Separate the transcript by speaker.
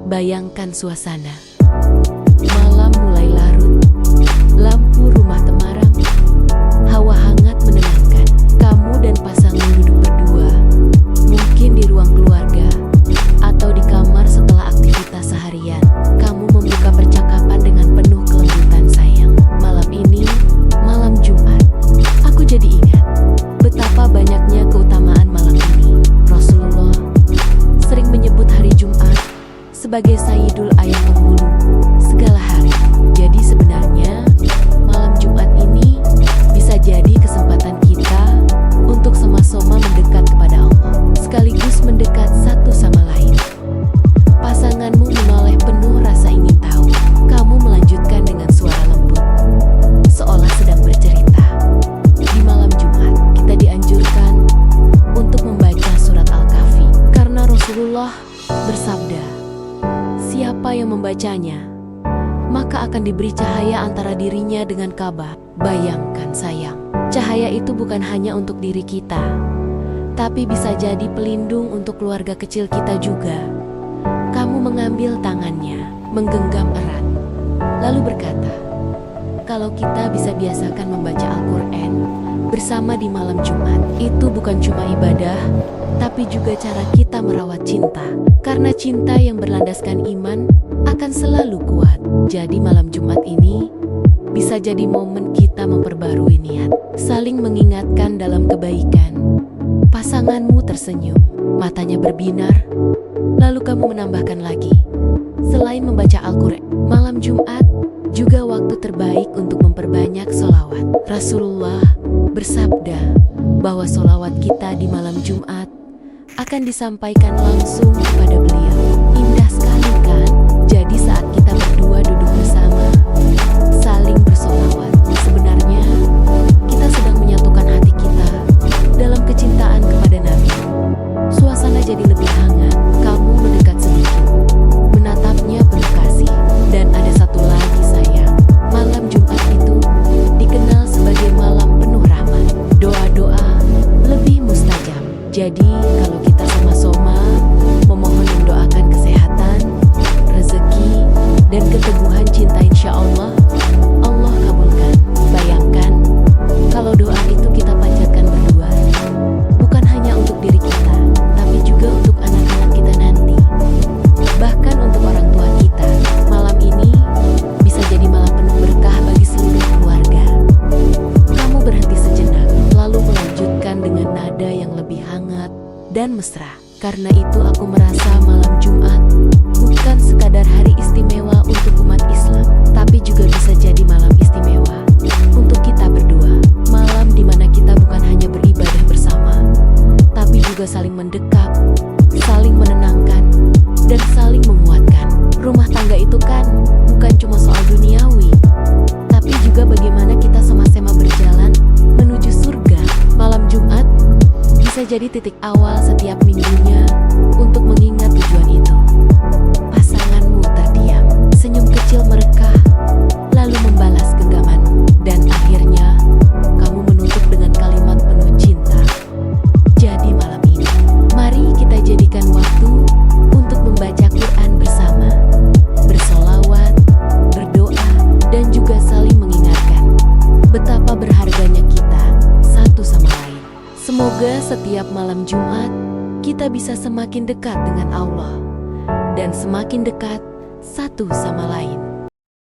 Speaker 1: Bayangkan suasana. Malam mulai larut, lampu rumah temaram, hawa hangat menenangkan. Kamu dan pasangan duduk berdua, mungkin di ruang keluarga, atau di kamar setelah aktivitas seharian. Kamu membuka percakapan dengan penuh kelembutan sayang. Malam ini, malam Jumat, aku jadi ingat betapa banyaknya keutamaan malam ini. Rasulullah sering menyebut hari Jumat sebagai Sayyidul Ayam penghulu segala hari. Jadi sebenarnya malam Jumat ini bisa jadi kesempatan kita untuk sama-sama mendekat kepada Allah, sekaligus mendekat satu sama lain. Pasanganmu menoleh penuh rasa ingin tahu. Kamu melanjutkan dengan suara lembut, seolah sedang bercerita. Di malam Jumat, kita dianjurkan untuk membaca surat Al-Kahfi, karena Rasulullah bersabda, siapa yang membacanya, maka akan diberi cahaya antara dirinya dengan Ka'bah. Bayangkan sayang, cahaya itu bukan hanya untuk diri kita, tapi bisa jadi pelindung untuk keluarga kecil kita juga. Kamu mengambil tangannya, menggenggam erat, lalu berkata, kalau kita bisa biasakan membaca Al-Quran bersama di malam Jumat, itu bukan cuma ibadah, tapi juga cara kita merawat cinta. Karena cinta yang berlandaskan iman akan selalu kuat. Jadi malam Jumat ini bisa jadi momen kita memperbarui niat, saling mengingatkan dalam kebaikan. Pasanganmu tersenyum, matanya berbinar, lalu kamu menambahkan lagi, selain membaca Al-Quran, malam Jumat juga waktu terbaik untuk memperbanyak sholawat. Rasulullah bersabda bahwa sholawat kita di malam Jumat akan disampaikan langsung kepada beliau. Indah sekali kan? Jadi saat kita berdua duduk bersama, saling bersolawat, sebenarnya kita sedang menyatukan hati kita dalam kecintaan kepada Nabi. Suasana jadi lebih hangat. Kamu mendekat sedikit, menatapnya penuh kasih. Dan ada satu lagi sayang, malam Jumat itu dikenal sebagai malam penuh rahmat. Doa-doa lebih mustajab. Jadi kalau kita sama-sama memohon mendoakan kesehatan, rezeki, dan keteguhan cinta, insya Allah, Allah kabulkan. Bayangkan kalau doa itu kita panjatkan berdua, bukan hanya untuk diri kita, tapi juga untuk anak-anak kita nanti, bahkan untuk orang tua kita. Malam ini bisa jadi malam penuh berkah bagi seluruh keluarga. Kamu berhenti sejenak, lalu melanjutkan dengan nada yang lebih hangat dan mesra. Karena itu aku merasa malam Jumat bukan sekadar hari istimewa untuk umat Islam, tapi juga bisa jadi malam istimewa untuk kita berdua. Malam dimana kita bukan hanya beribadah bersama, tapi juga saling mendekat, saling menenangkan, dan saling menguatkan. Rumah tangga itu kan bukan cuma soal duniawi, tapi juga bagaimana kita sama-sama berjalan menuju surga. Malam Jumat bisa jadi titik awal setiap minggunya untuk mengingat tujuan itu. Pasanganmu terdiam, senyum kecil merekah, lalu membalas genggamanmu, dan akhirnya kamu menutup dengan kalimat penuh cinta. Jadi malam ini, mari kita jadikan waktu untuk membaca Quran bersama, bersolawat, berdoa, dan juga saling mengingatkan betapa berharganya kita satu sama lain. Semoga setiap malam Jumat kita bisa semakin dekat dengan Allah dan semakin dekat satu sama lain.